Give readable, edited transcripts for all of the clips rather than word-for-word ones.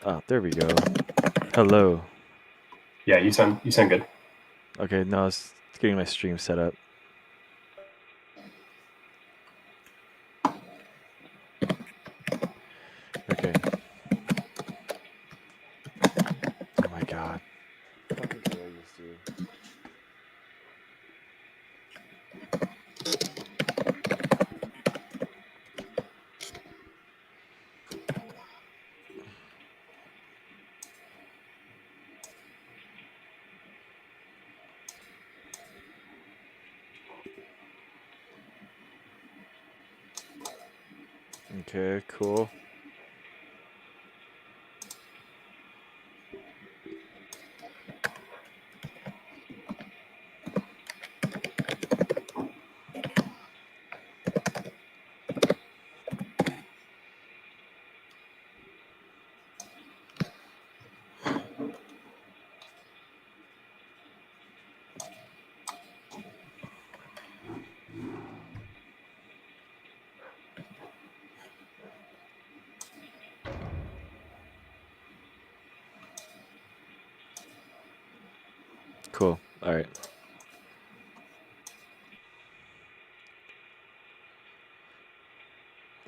Oh, there we go. Hello. Yeah, you sound good. Okay, no, I was getting my stream set up. Okay. Oh my god. Fucking failures, dude. Okay, cool. Cool. All right.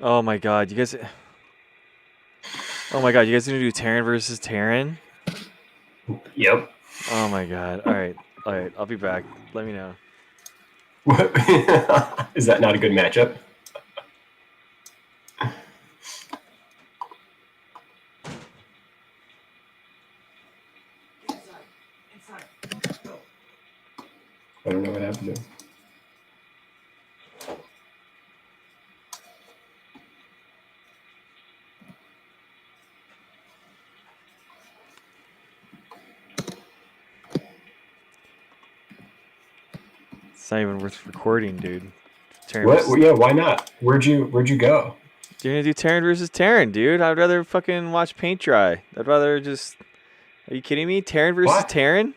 Oh my god, you guys. Oh my god, you guys gonna do Terran versus Terran? Yep. Oh my god. All right. All right. I'll be back. Let me know. Is that not a good matchup? I don't know what happened there. It's not even worth recording, dude. Terran What? versus. Yeah, why not? Where'd you go? You're gonna do Terran versus Terran, dude. I'd rather fucking watch paint dry. I'd rather just. Are you kidding me? Terran versus What? Terran?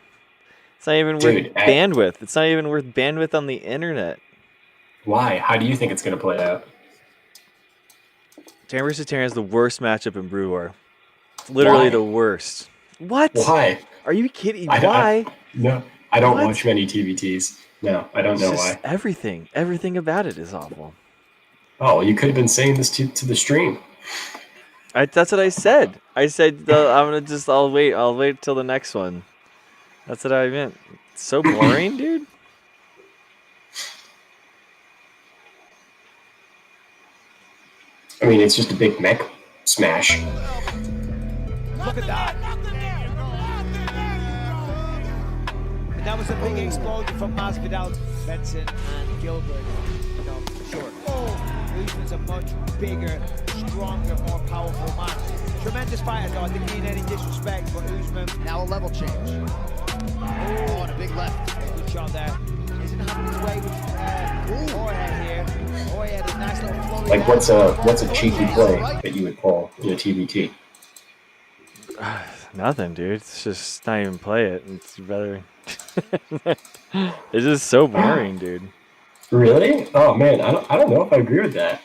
It's not even worth Dude, bandwidth. It's not even worth bandwidth on the internet. why? How do you think it's going to play out? Terran versus Terran is the worst matchup in Brew War. It's literally Why? the worst. What? Why? Are you kidding? I Why? no, I don't watch What? many TVTs. No, I don't It's know just why. everything. Everything about it is awful. Oh, you could have been saying this to the stream. That's what I said. I said I'm gonna just. I'll wait. I'll wait till the next one. That's what I meant. It's so boring, dude. I mean, it's just a big mech smash. Look at that. And that was a big explosion from Masvidal, Benson, and Gilbert. You know, for sure. Usman's a much bigger, stronger, more powerful man. Tremendous fighter, though. I didn't mean any disrespect, but Usman. Now a level change. Oh, and a big left. Good shot there. Isn't having his way with Jorge here. Jorge had a nice little flurry. Like, what's a cheeky play that you would call in a TVT? Nothing, dude. It's just not even play it. It's rather. It's just so boring, dude. Really? Oh man, I don't know if I agree with that.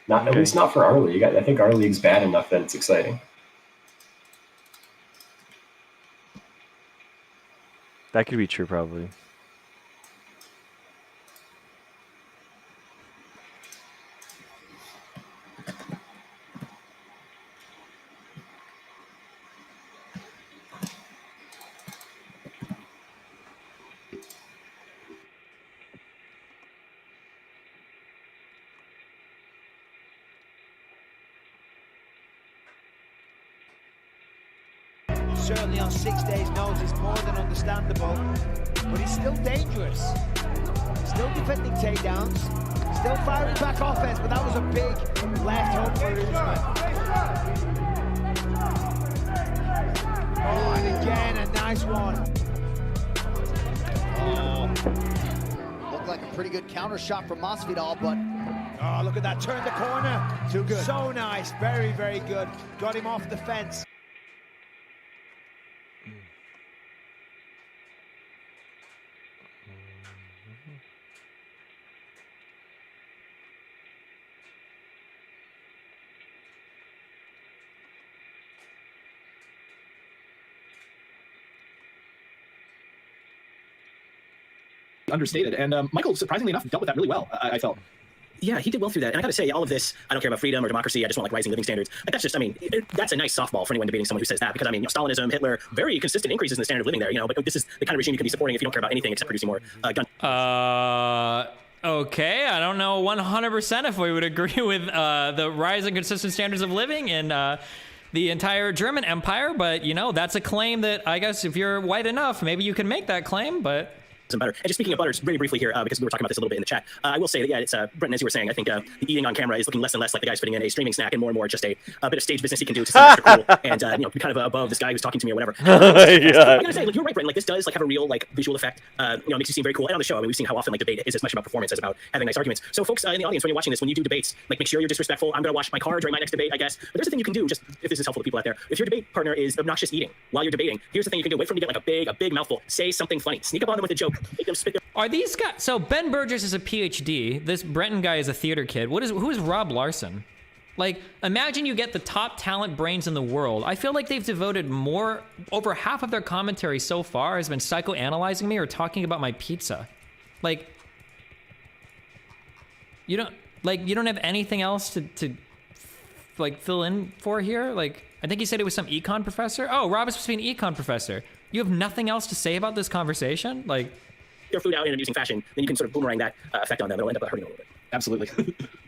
Not Okay. At least not for our league. I think our league's bad enough that it's exciting. That could be true, probably. Certainly on 6 days' notice, more than understandable. But he's still dangerous. Still defending takedowns. Still firing back offense, but that was a big left hook for Usman. Oh, and again, a nice one. Oh, looked like a pretty good counter shot from Masvidal, but Oh, look at that, turn the corner. Too good. So nice, very, very good. Got him off the fence. understated. And Michael, surprisingly enough, dealt with that really well, I felt. Yeah, he did well through that. And I got to say, all of this, I don't care about freedom or democracy. I just want like rising living standards. Like that's just, I mean, that's a nice softball for anyone debating someone who says that, because I mean, Stalinism, Hitler, very consistent increases in the standard of living there. You know, but this is the kind of regime you can be supporting if you don't care about anything except producing more gun. Okay, I don't know 100% if we would agree with the rise in consistent standards of living in the entire German Empire, but you know, that's a claim that I guess if you're white enough, maybe you can make that claim, but... Butter. And just speaking of butters, very briefly here, because we were talking about this a little bit in the chat, I will say that, yeah, it's, Brenton, as you were saying, I think the eating on camera is looking less and less like the guy's fitting in a streaming snack and more just a bit of stage business he can do to seem extra cool and, you know, be kind of above this guy who's talking to me or whatever. I gotta say, like, you're right, Brenton, like, this does, like, have a real, like, visual effect, you know, makes you seem very cool. And on the show, I mean, we've seen how often, like, debate is as much about performance as about having nice arguments. So, folks in the audience, when you're watching this, when you do debates, like, make sure you're disrespectful. I'm gonna wash my car during my next debate, I guess. But there's a thing you can do, just if this is helpful to people out there. If your debate partner is obnoxious eating while you're debating, here's the thing you can do. Wait for him to get, like, a big mouthful. Say something funny. Sneak up on them with a joke. Make them spit their... Are these guys... So Ben Burgess is a PhD. This Brenton guy is a theater kid. Who is Rob Larson? Like, imagine you get the top talent brains in the world. I feel like they've devoted over half of their commentary so far has been psychoanalyzing me or talking about my pizza. Like, you don't have anything else to like fill in for here? Like, I think he said it was some econ professor. Oh, Rob is supposed to be an econ professor. You have nothing else to say about this conversation? Like, their food out in an amusing fashion, then you can sort of boomerang that effect on them. It'll end up hurting them a little bit. Absolutely.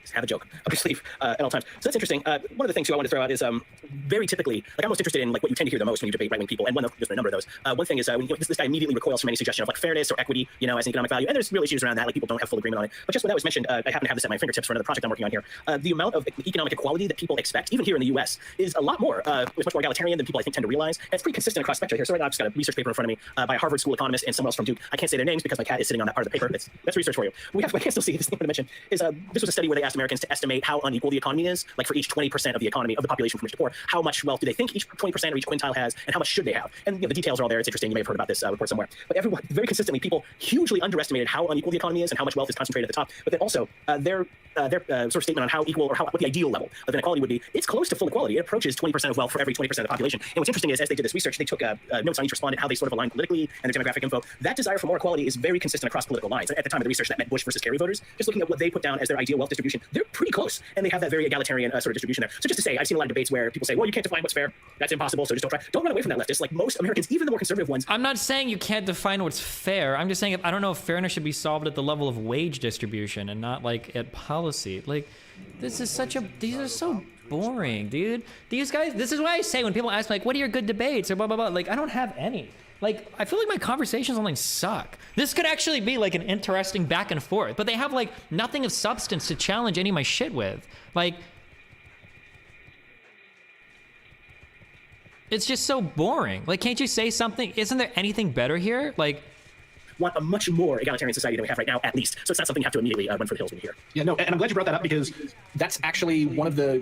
Just have a joke up your sleeve at all times. So that's interesting. One of the things too I wanted to throw out is very typically, like I'm most interested in like what you tend to hear the most when you debate right-wing people, and there's a number of those. One thing is when this guy immediately recoils from any suggestion of like fairness or equity, you know, as an economic value, and there's real issues around that, like people don't have full agreement on it. But just when that was mentioned, I happen to have this at my fingertips for another project I'm working on here. The amount of economic equality that people expect, even here in the U.S., is a lot more. It's much more egalitarian than people I think tend to realize, and it's pretty consistent across spectra here. So right now I've just got a research paper in front of me by a Harvard School economist and someone else from Duke. I can't say their names because my cat is sitting on that part of the paper. That's research for you. I can still see this thing I'm going to mention is this was a study where they asked Americans to estimate how unequal the economy is, like for each 20% of the economy of the population from rich to poor, how much wealth do they think each 20% of each quintile has, and how much should they have? And you know, the details are all there. It's interesting. You may have heard about this report somewhere. But everyone, very consistently, people hugely underestimated how unequal the economy is and how much wealth is concentrated at the top. But then also their sort of statement on how equal or what the ideal level of inequality would be, it's close to full equality. It approaches 20% of wealth for every 20% of the population. And what's interesting is, as they did this research, they took notes on each respondent, how they sort of align politically and their demographic info. That desire for more equality is very consistent across political lines. At the time of the research, that meant Bush versus Kerry voters. Just looking at what they put down as their ideal wealth distribution, they're pretty close, and they have that very egalitarian sort of distribution there. So just to say, I've seen a lot of debates where people say, well, you can't define what's fair. That's impossible, so just don't try. Don't run away from that, leftists. Like most Americans, even the more conservative ones. I'm not saying you can't define what's fair. I'm just saying I don't know if fairness should be solved at the level of wage distribution and not like at policy. Like, these are so boring, dude. These guys, this is why I say when people ask me, like, what are your good debates or blah, blah, blah, like, I don't have any. Like, I feel like my conversations online suck. This could actually be like an interesting back and forth, but they have like nothing of substance to challenge any of my shit with. Like, it's just so boring. Like, can't you say something? Isn't there anything better here? Like, want a much more egalitarian society than we have right now, at least. So it's not something you have to immediately run for the hills when you hear. Yeah, no, and I'm glad you brought that up because that's actually one of the,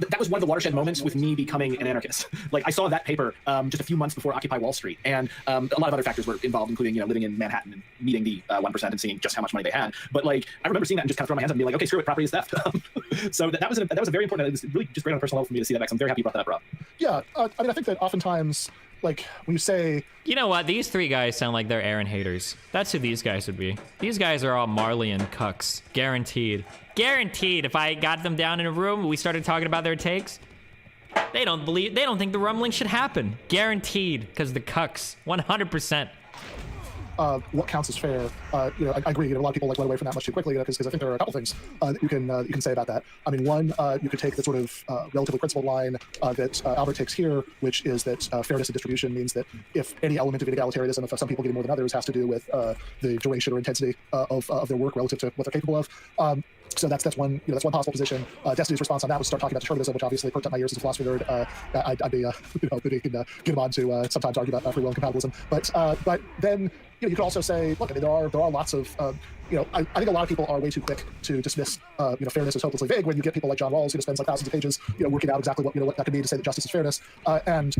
that was one of the watershed moments with me becoming an anarchist. Like, I saw that paper just a few months before Occupy Wall Street, and a lot of other factors were involved, including, you know, living in Manhattan and meeting the 1% and seeing just how much money they had. But, like, I remember seeing that and just kind of throwing my hands up and being like, okay, screw it, property is theft. So that was a very important, it was really just great on a personal level for me to see that back. So I'm very happy you brought that up, Rob. Yeah, I mean, I think that oftentimes, like, when you say... You know what? These three guys sound like they're Aaron haters. That's who these guys would be. These guys are all Marleyan cucks. Guaranteed. Guaranteed. If I got them down in a room, we started talking about their takes, they don't think the rumbling should happen. Guaranteed. Because the cucks. 100%. What counts as fair? You know, I agree. You know, a lot of people like run away from that much too quickly because I think there are a couple things that you can say about that. I mean, one, you could take the sort of relatively principled line that Albert takes here, which is that fairness of distribution means that if any element of egalitarianism, if some people getting more than others, has to do with the duration or intensity of their work relative to what they're capable of. So that's one, you know, that's one possible position. Destiny's response on that was to start talking about determinism, which obviously perked up my ears as a philosophy nerd. I'd be, you know, maybe you can get him on to sometimes argue about free will and compatibilism. But then, you know, you could also say, look, I mean, there are lots of, you know, I think a lot of people are way too quick to dismiss, you know, fairness as hopelessly vague when you get people like John Rawls who spends like thousands of pages, you know, working out exactly what, you know, what that could mean to say that justice is fairness. And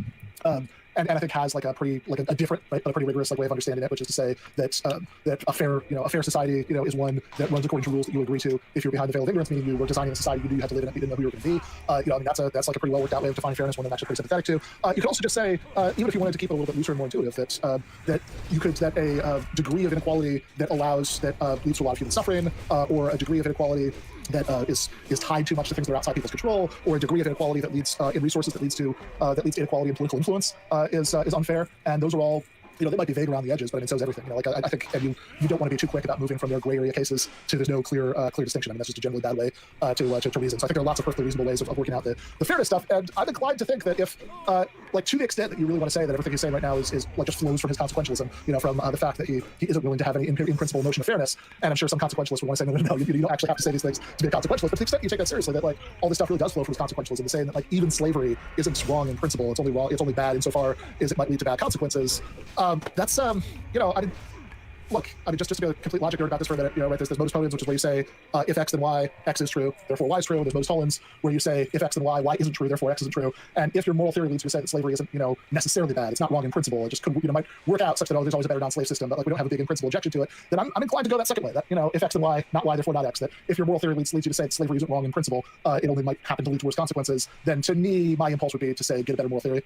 and I think has like a pretty like a different, right, but a pretty rigorous like way of understanding it, which is to say that that a fair society, is one that runs according to rules that you agree to. If you're behind the veil of ignorance, meaning you were designing a society you knew you had to live in it, you didn't know who you were going to be. I mean that's like a pretty well worked out way of defining fairness, one that I'm actually pretty sympathetic to. You could also just say, even if you wanted to keep it a little bit looser and more intuitive, that a degree of inequality that leads to a lot of human suffering, or a degree of inequality that is tied too much to things that are outside people's control, or a degree of inequality that leads in resources that leads to inequality in political influence is unfair. And those are all, they might be vague around the edges, but I mean, so is everything. I think, and you don't want to be too quick about moving from their gray area cases to there's no clear distinction. I mean, that's just a generally bad way to reason. So I think there are lots of perfectly reasonable ways of working out the fairness stuff. And I'm inclined to think that if, to the extent that you really want to say that everything he's saying right now is like just flows from his consequentialism, from the fact that he isn't willing to have any in principle notion of fairness. And I'm sure some consequentialists would want to say, no, you don't actually have to say these things to be a consequentialist. But to the extent you take that seriously, that like all this stuff really does flow from his consequentialism, and saying that like even slavery isn't wrong in principle, it's only wrong, it's only bad insofar as it might lead to bad consequences. That's just to be a complete logic nerd about this for a minute, right, there's modus ponens, which is where you say, if X then Y, X is true, therefore Y is true. There's modus tollens, where you say, if X then Y, Y isn't true, therefore X isn't true. And if your moral theory leads you to say that slavery isn't, necessarily bad, it's not wrong in principle, it just could, might work out such that, there's always a better non-slave system, but like we don't have a big in principle objection to it, then I'm inclined to go that second way, that, if X then Y, not Y, therefore not X, that if your moral theory leads you to say that slavery isn't wrong in principle, it only might happen to lead to worse consequences, then to me, my impulse would be to say, get a better moral theory.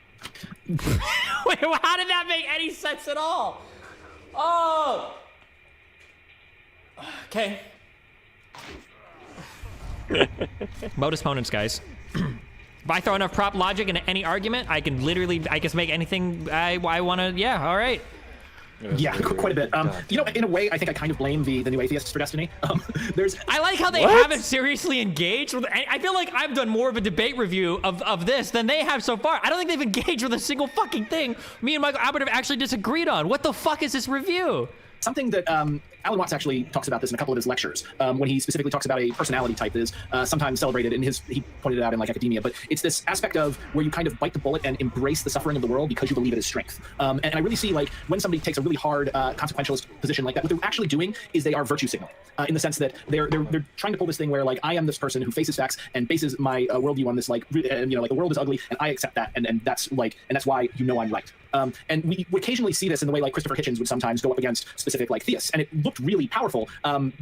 Wait, how did that make any sense at all? Oh! Okay. Modus ponens, guys. If I throw enough prop logic into any argument, I can make anything I want to. Yeah, all right. Yeah, quite a bit. In a way, I think I kind of blame the new atheists for Destiny. I like how they haven't seriously engaged with. I feel like I've done more of a debate review of this than they have so far. I don't think they've engaged with a single fucking thing me and Michael Albert have actually disagreed on. What the fuck is this review? Something that Alan Watts actually talks about this in a couple of his lectures, when he specifically talks about a personality type that is sometimes celebrated he pointed it out in like academia, but it's this aspect of where you kind of bite the bullet and embrace the suffering of the world because you believe it is strength. And I really see like when somebody takes a really hard consequentialist position like that, what they're actually doing is they are virtue signaling, in the sense that they're trying to pull this thing where like I am this person who faces facts and bases my worldview on this like like the world is ugly and I accept that and that's why I'm right. And we occasionally see this in the way like Christopher Hitchens would sometimes go up against specific like theists, and it looked really powerful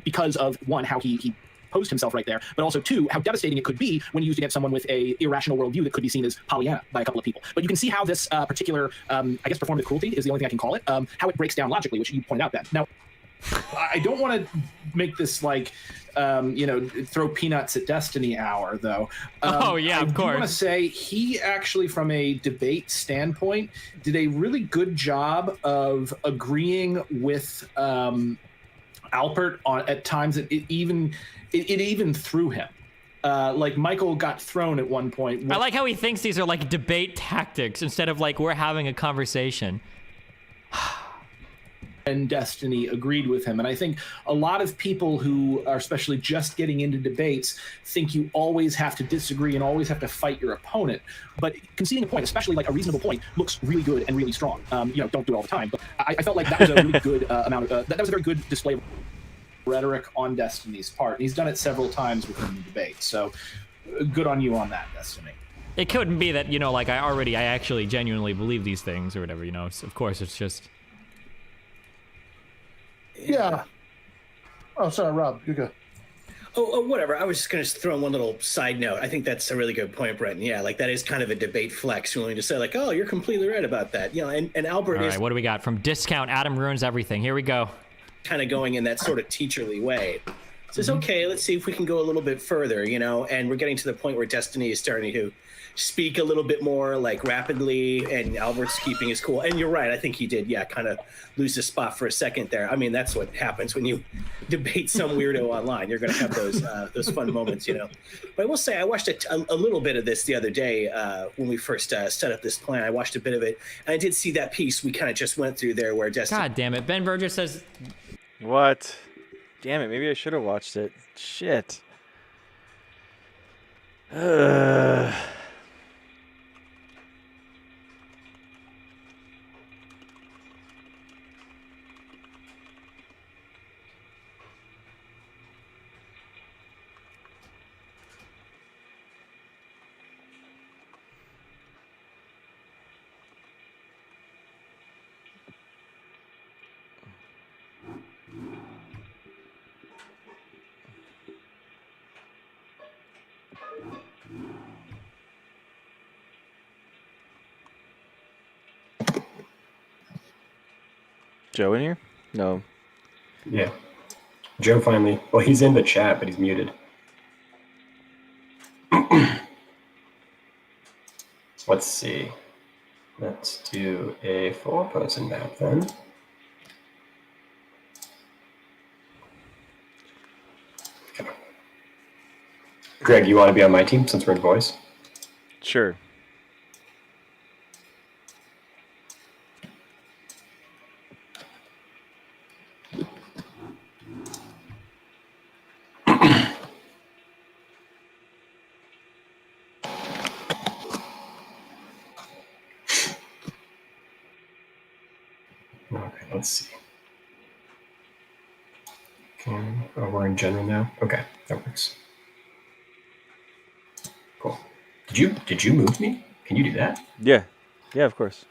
because of one, how he posed himself right there, but also two, how devastating it could be when used against someone with a irrational worldview that could be seen as Pollyanna by a couple of people. But you can see how this particular, I guess, performative cruelty is the only thing I can call it, how it breaks down logically, which you pointed out, Ben. Now, I don't want to make this like, throw peanuts at Destiny hour, though. Oh, yeah, of course. I want to say he actually, from a debate standpoint, did a really good job of agreeing with Alpert at times. It even threw him. Like Michael got thrown at one point. I like how he thinks these are like debate tactics instead of like we're having a conversation. And Destiny agreed with him. And I think a lot of people who are especially just getting into debates think you always have to disagree and always have to fight your opponent. But conceding a point, especially like a reasonable point, looks really good and really strong. Don't do it all the time. But I felt like that was a really good amount of, that was a very good display of rhetoric on Destiny's part. And he's done it several times within the debate. So good on you on that, Destiny. It couldn't be that, like I actually genuinely believe these things or whatever, So of course, it's just... Yeah. Oh, sorry, Rob. You go. Oh, whatever. I was just going to throw in one little side note. I think that's a really good point, Brenton. Yeah, like that is kind of a debate flex. You're willing to say like, oh, you're completely right about that. And Albert All is... right, what do we got? From Discount, Adam ruins everything. Here we go. Kind of going in that sort of teacherly way. Says, okay, let's see if we can go a little bit further, and we're getting to the point where Destiny is starting to speak a little bit more like rapidly, and Albert's keeping his cool. And you're right, I think he did, kind of lose his spot for a second there. I mean, that's what happens when you debate some weirdo online. You're going to have those fun moments, But I will say, I watched a little bit of this the other day when we first set up this plan. I watched a bit of it, and I did see that piece we kind of just went through there where Destiny... God damn it, Ben Burgess says... What? Damn it, maybe I should have watched it. Shit. Joe in here? No. Yeah. Joe finally. Well, he's in the chat, but he's muted. Let's see. Let's do a 4-person map then. Okay. Greg, you want to be on my team since we're in voice? Sure. Okay, let's see. Okay. Oh, we're in general now. Okay, that works. Cool. Did you move me? Can you do that? Yeah. Yeah, of course.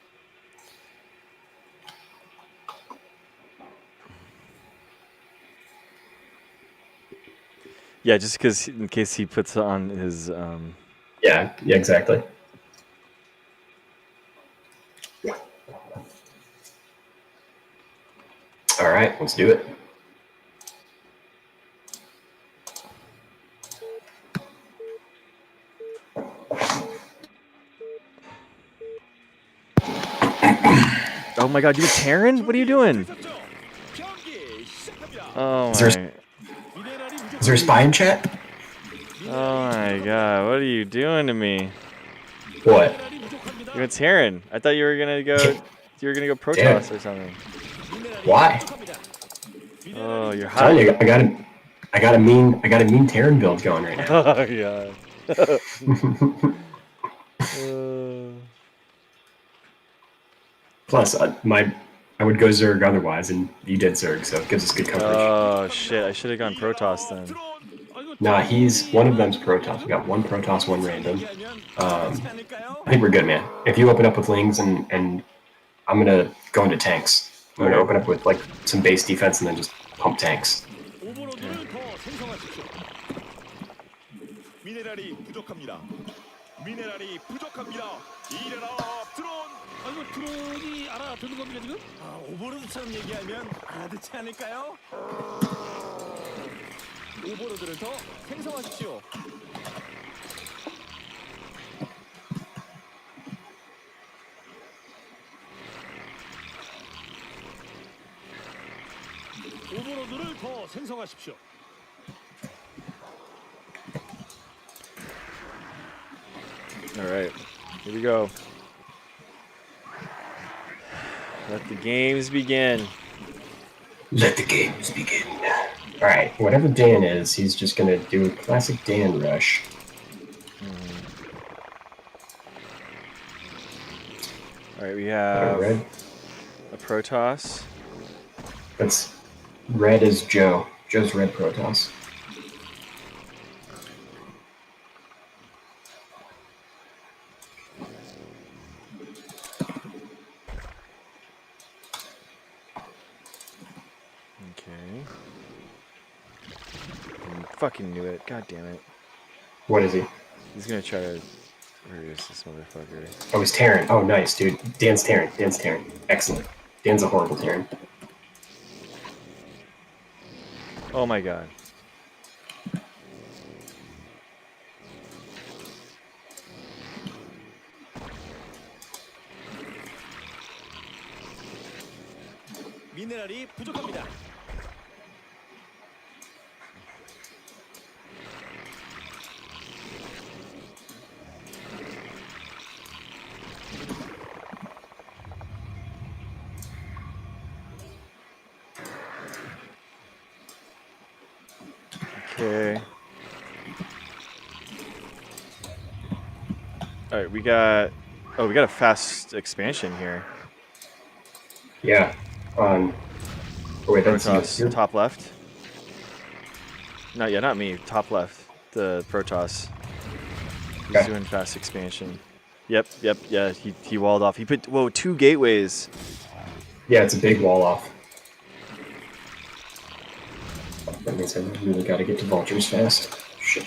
Yeah, just because in case he puts on his Yeah, exactly. All right, let's do it. Oh my god, you with Terran? What are you doing? Oh Is there my. Is there a spy in chat? Oh my god, what are you doing to me? What? You're with Terran. I thought you were gonna go Protoss or something. Why? Oh, you're I'm hot. telling you, I got a mean Terran build going right now. Oh god. Plus, I would go Zerg otherwise, and you did Zerg, so it gives us good coverage. Oh shit, I should have gone Protoss then. Nah, one of them's Protoss. We got one Protoss, one random. I think we're good, man. If you open up with Lings and I'm gonna go into tanks. I'm gonna open up with like some base defense and then just pump tanks. 드론이 알아듣는 겁니까 지금? 아, 오버로드처럼 얘기하면 알아듣지 않을까요? 오버로드를 더 생성하십시오. 오버로드를 더 생성하십시오. All right, here we go. Let the games begin. Let the games begin. All right, whatever Dan is, he's just gonna do a classic Dan rush. All right, we have Red. a Protoss. That's red is Joe. Joe's red Protoss. Okay. Fucking knew it. God damn it. What is he? He's gonna try to. Where is this motherfucker? Oh, he's Terran. Oh, nice, dude. Dan's Terran. Dan's Terran. Excellent. Dan's a horrible Terran. Oh my god. 미네랄이 부족합니다. Okay. All right, we got. Oh, we got a fast expansion here. Yeah. Oh wait, that's Protoss, you. top left. No, yeah, not me. Top left. The Protoss. He's Okay. doing fast expansion. Yep. Yeah, he walled off. He put 2 gateways. Yeah, it's a big wall off. That means I really gotta get to vultures fast. Shit.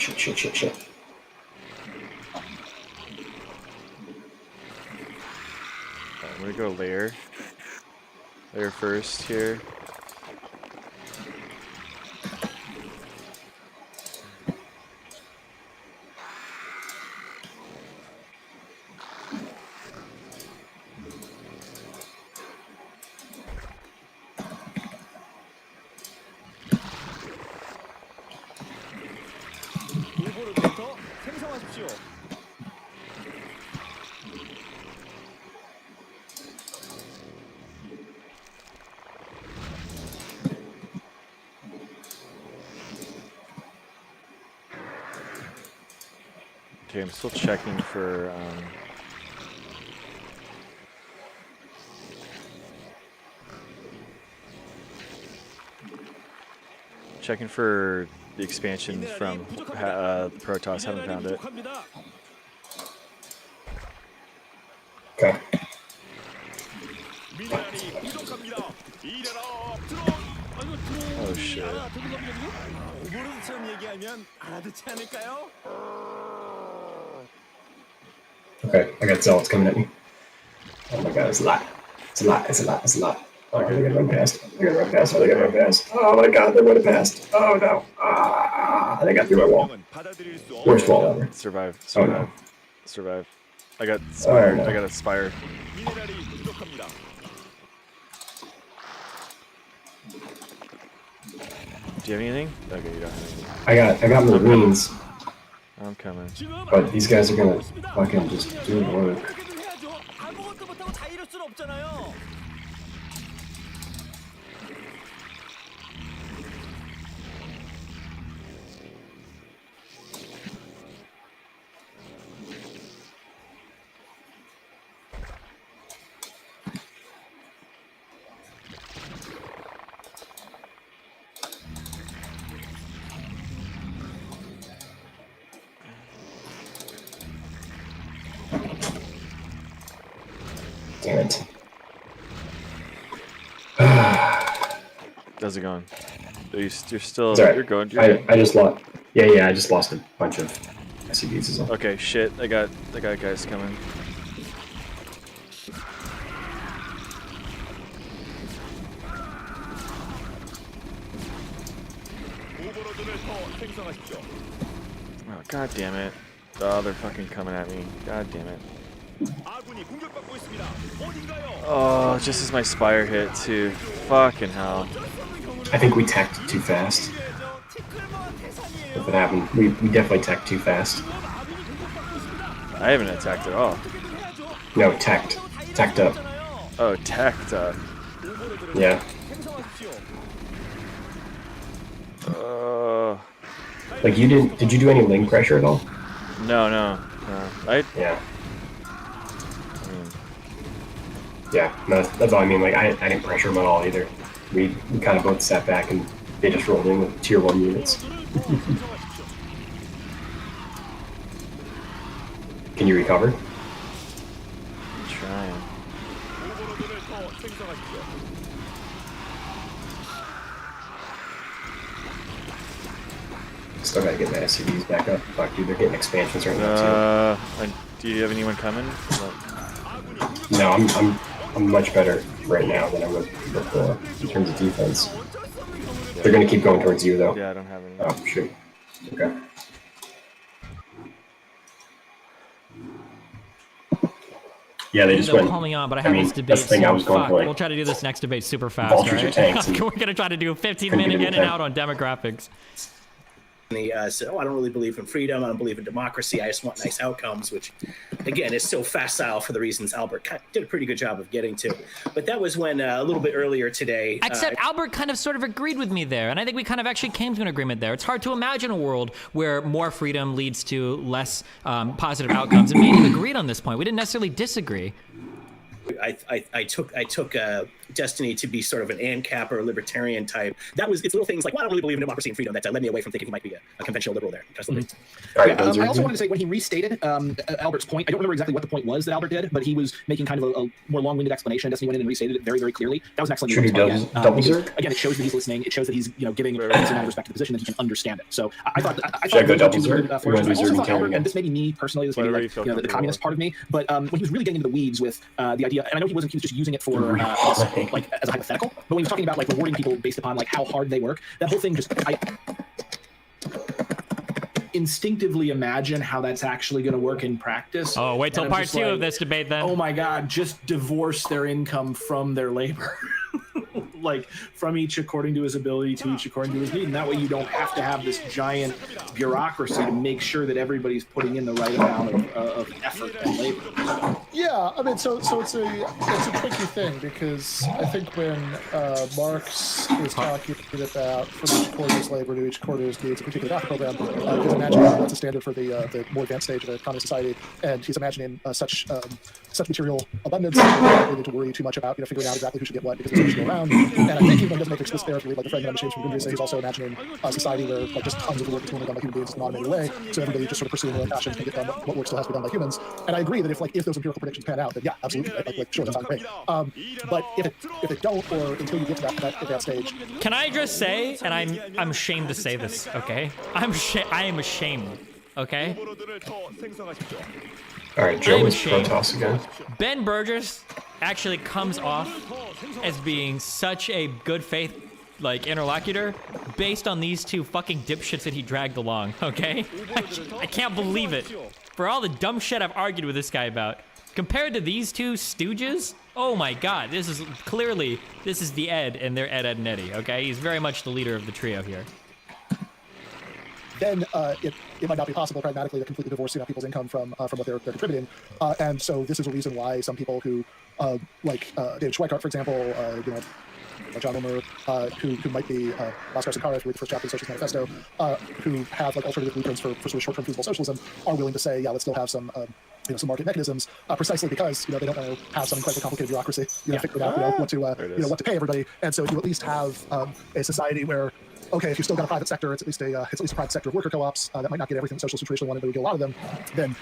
gonna go layer first here. 오버로드부터 생성하십시오. Okay, I'm still checking for checking for the expansion from Protoss. Haven't found it. 부족합니다. Okay. 미네랄이 부족합니다. 이래라 드론. 아이고 드론. Oh, shit. 알아듣는 겁니까? 오버로드처럼 얘기하면 알아듣지 않을까요? Okay, I got zealots coming at me. Oh my god, it's a lot. It's a lot, it's a lot, it's a lot. Oh, they're gonna run past. They're gonna run past. Oh, they're gonna run past. Oh my god, they're running past. Oh no. Ah, they got through my wall. 받아들일 수 Worst wall ever. Survive. Oh Survive. no. Survive. I got Spire. no. I got a Spire. 미네랄이 부족합니다. Do you have anything? Okay, you don't have anything. I got Marines, I'm coming. but these guys are gonna fucking just do the work. 그렇게도 해야죠. 아무것도 못하고 다 이럴 순 없잖아요. Damn it. How's it going? You're still. It's alright. You're going. I just lost. Yeah, I just lost a bunch of SCVs as well. Okay, shit. I got guys coming. 오버로드를 더 생성하십시오. Oh, god damn it. Oh, they're fucking coming at me. God damn it. 아군이 공격받고 있습니다. 어딘가요? Oh, just as my Spire hit too. Fucking hell. I think we teched too fast. If it happened, we definitely teched too fast. I haven't attacked at all. No, teched. Teched up. Oh, tacked up. Yeah. Like you didn't? Did you do any ling pressure at all? No. Yeah. Yeah, no, that's all I mean. Like I didn't pressure them at all either. We kind of both sat back and they just rolled in with tier 1 units. Can you recover? I'm trying. Still gotta get my SCVs back up. Fuck, dude, they're getting expansions right now And do you have anyone coming? too. No, I'm much better right now than I was before in terms of defense. They're gonna keep going towards you though. Yeah, I don't have any. Oh shoot. Okay. Yeah, they just They'll went. call me on, but I have mean, this debate. that's the thing I was going Fuck, for. Like, we'll try to do this next debate super fast, vultures or right? tanks and We're gonna try to do a 15 couldn't minute give in them and time. out on demographics. Said, oh, I don't really believe in freedom. I don't believe in democracy. I just want nice outcomes, which, again, is so facile for the reasons Albert did a pretty good job of getting to. But that was when a little bit earlier today. Except Albert kind of sort of agreed with me there, and I think we kind of actually came to an agreement there. It's hard to imagine a world where more freedom leads to less positive outcomes, and we agreed on this point. We didn't necessarily disagree. I took Destiny to be sort of an ANCAP or libertarian type. It's little things like, well, I don't really believe in democracy and freedom that led me away from thinking he might be a conventional liberal there. All right, I also wanted to say, when he restated Albert's point, I don't remember exactly what the point was that Albert did, but he was making kind of a more long-winded explanation. Destiny went in and restated it very, very clearly. That was an excellent use of his time again. Again, it shows that he's listening. It shows that he's giving a decent amount of respect to the position, that he can understand it. So I thought Should I go double Zerg? Zerg? I also thought Albert, and this may be me personally, this may be like, the communist part of me, but when he was really getting into the weeds with the idea, and I know he was just using it for like as a hypothetical, but when he was talking about like rewarding people based upon like how hard they work, that whole thing just I instinctively imagine how that's actually going to work in practice. Oh, wait till And I'm part just 2 like, of this debate then. Oh my God, just divorce their income from their labor. Like from each according to his ability to each according to his need, and that way you don't have to have this giant bureaucracy to make sure that everybody's putting in the right amount of effort and labor. Yeah, I mean, so it's a tricky thing, because I think when Marx is talking about from each quarter's labor to each quarter's needs, a particular DACA program, he's imagining what's a standard for the more advanced stage of a communist society, and he's imagining such material abundance that we don't need to worry too much about figuring out exactly who should get what, because there's so much to go around. And I think even though he doesn't make explicit there, like the fragment machines from Gundry say, he's also imagining a society where like just tons of the work is being done by human beings in an automated way, so everybody just sort of pursuing their own passions can get done what work still has to be done by humans. And I agree that if those empirical predictions pan out, then yeah, absolutely, right? like sure, that sounds great. But if it don't, or until you get to that stage. Can I just say, and I'm ashamed to say this, okay? I am ashamed, okay? All right, Joe with Protoss again. Ben Burgess actually comes off as being such a good faith interlocutor based on these two fucking dipshits that he dragged along, okay? I can't believe it. For all the dumb shit I've argued with this guy about, compared to these two stooges, oh my God, this is the Ed, and they're Ed, and Eddie, okay? He's very much the leader of the trio here. Then it might not be possible pragmatically to completely divorce people's income from what they're contributing, and so this is a reason why some people who like David Schweikart, for example, John Wilmer, who might be Bhaskar Sankara, if you read the first chapter of the Socialist Manifesto, who have like alternative blueprints for sort of short-term feasible socialism, are willing to say, yeah, let's still have some some market mechanisms, precisely because they don't want to have some incredibly complicated bureaucracy, figuring out what to pay everybody, and so you at least have a society where, okay, if you've still got a private sector, it's at least a private sector of worker co-ops that might not get everything social situation wanted, but we get a lot of them. Then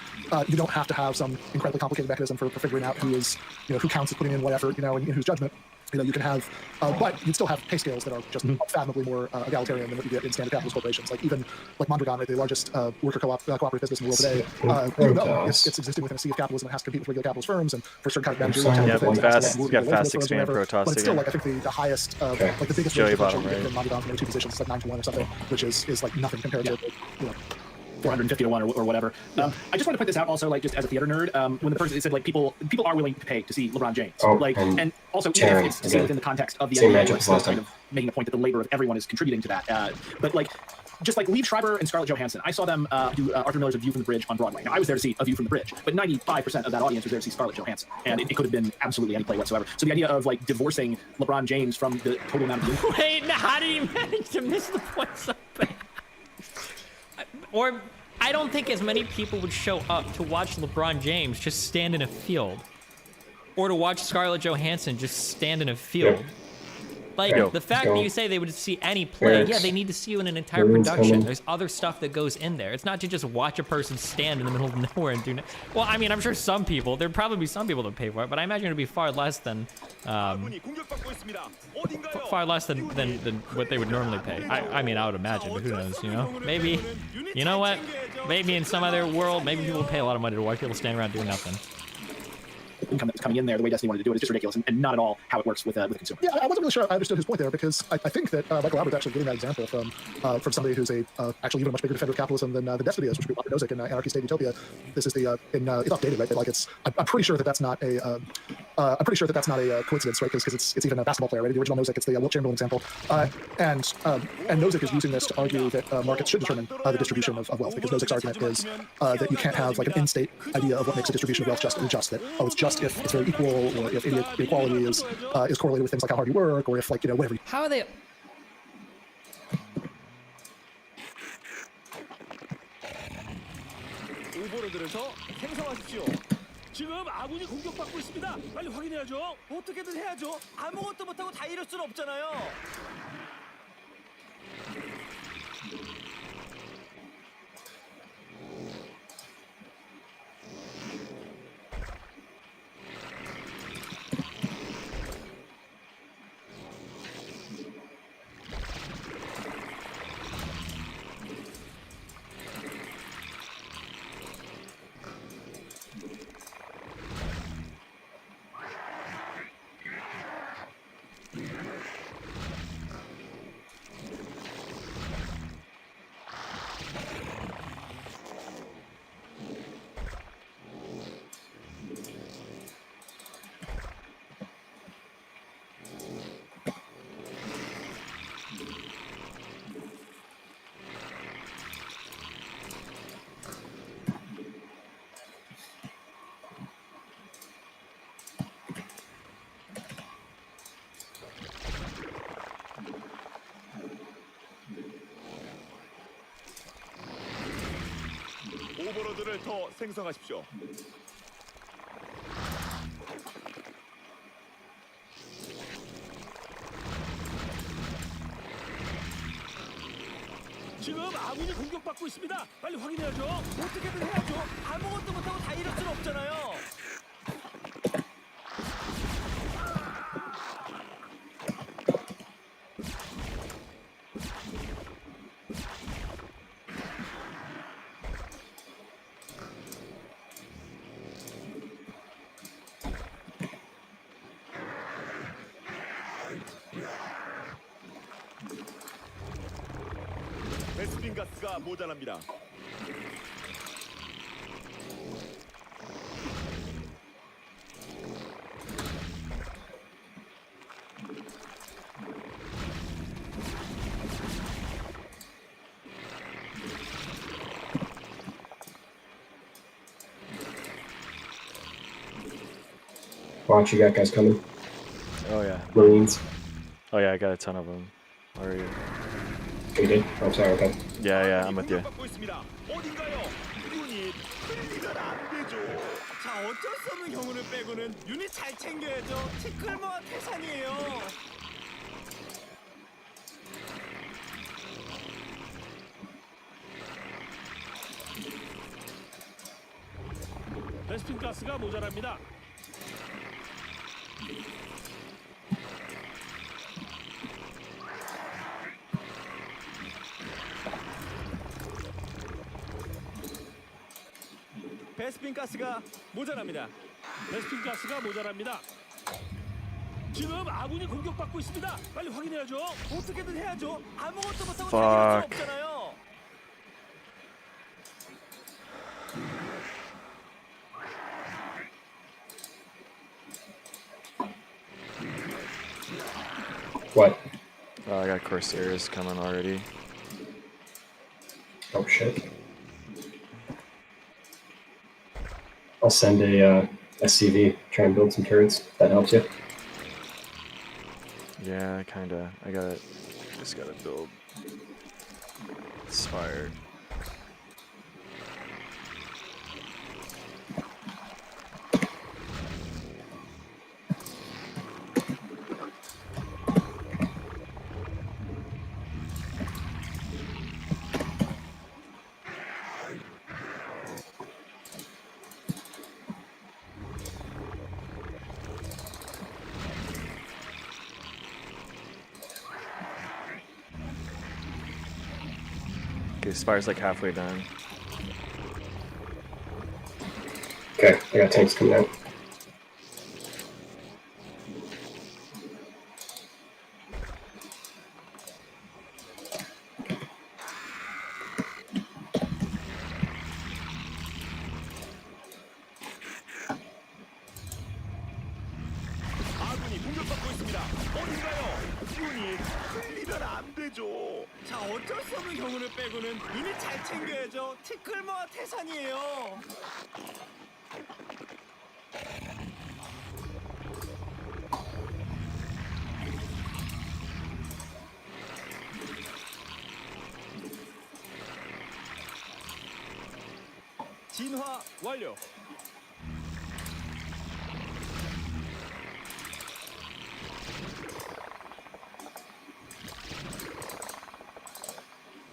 you don't have to have some incredibly complicated mechanism for figuring out who is, who counts as putting in what effort, and in whose judgment. You can have, but you'd still have pay scales that are just unfathomably more egalitarian than what you get in standard capitalist corporations. Like even like Mondragon, right, the largest worker cooperative business in the world today, even though it's existing within a sea of capitalism, it has to compete with regular capitalist firms and for certain kind of managerial got fast expand Protoss. But it's still like I think the highest, like the biggest Joey bottom right. in Mondragon from any two positions is like 9-1 or something, which is like nothing compared to 450 to 1 or whatever. I just want to put this out also, like just as a theater nerd, when the person said like people are willing to pay to see LeBron James, and also even if it's to see within the context of the idea of kind of making the point that the labor of everyone is contributing to that. But like just like Liev Schreiber and Scarlett Johansson, I saw them do Arthur Miller's A View from the Bridge on Broadway. Now I was there to see A View from the Bridge, but 95% of that audience was there to see Scarlett Johansson, and it could have been absolutely any play whatsoever. So the idea of like divorcing LeBron James from the total amount of wait, how did he manage to miss the point so bad? Or I don't think as many people would show up to watch LeBron James just stand in a field, or to watch Scarlett Johansson just stand in a field. Yep. Like the fact that you say they would see any play, yeah, they need to see you in an entire production. There's other stuff that goes in there. It's not to just watch a person stand in the middle of nowhere and do. Well, I mean, I'm sure some people, there'd probably be some people that pay for it, but I imagine it'd be far less than what they would normally pay. I mean, I would imagine, but who knows? Maybe, you know what? Maybe in some other world, maybe people pay a lot of money to watch people stand around doing nothing. Income that's coming in there, the way Destiny wanted to do it is just ridiculous, and not at all how it works with consumer. Yeah, I wasn't really sure I understood his point there, because I think that Michael Albert's actually getting that example from somebody who's actually even a much bigger defender of capitalism than Destiny is, which would be Nozick in Anarchy State Utopia. This is it's updated, right? But like I'm pretty sure that's not a coincidence, right? Because it's even a basketball player, right? The original Nozick, it's the Wilt Chamberlain example, and Nozick is using this to argue that markets should determine the distribution of wealth, because Nozick's argument is that you can't have like an in-state idea of what makes a distribution of wealth just. That it's just if it's very equal, or if inequality is correlated with things like how hard you work, or if like whatever. How are they? 지금 아군이 공격받고 있습니다. 빨리 확인해야죠. 어떻게든 해야죠. 아무것도 못하고 다 이럴 순 없잖아요. 오버로드를 더 생성하십시오. 지금 아군이 공격받고 있습니다. 빨리 확인해야죠. 어떻게든 해야죠. 아무것도 못하고 다 이럴 순 없잖아요. 베스핀 가스가 모자랍니다. Watch, you got guys coming. Oh yeah. Marines. Oh yeah, I got a ton of them. Where are you? You did? I'm sorry, okay. Yeah, I'm with you. 공격받고 있습니다. 어딘가요? 유닛 흘리면 안 되죠. 자, 어쩔 수 없는 경우를 빼고는 유닛 잘 챙겨야죠. 티끌모아 태산이에요. 베스핀 가스가 모자랍니다. 베스핀 가스가 모자랍니다. 베스핀 가스가 모자랍니다. 지금 아군이 공격받고 있습니다. 빨리 확인해야죠. 어떻게든 해야죠. 아무것도 못하고 다 이럴 수 없잖아요. What? I got Corsairs coming already. Oh shit. I'll send a SCV, try and build some turrets. That helps you. Yeah, kinda. Just gotta build Spire. Okay, Spire's like halfway done. Okay, I got tanks coming out. 아군이 공격받고 있습니다. 어딘가요? 유닛 흘리면 안 되죠. 자, 어쩔 수 없는 경우를 빼고는 유닛 잘 챙겨야죠. 티끌모아 태산이에요. 진화 완료.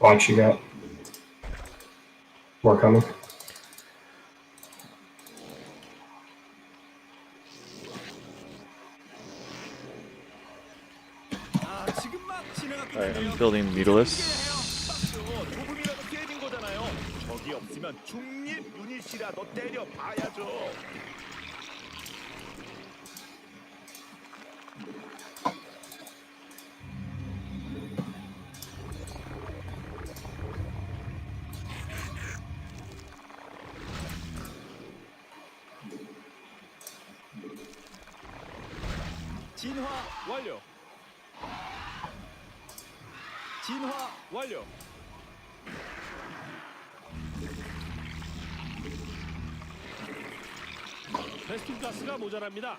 Watch, you got more coming. Alright, I'm building Mutalisk. 조금이라도 깨진 거잖아요. 적이 없으면 중립 유닛이라도 때려봐야죠. 진화 완료. 진화 완료. 베스핀 가스가 모자랍니다.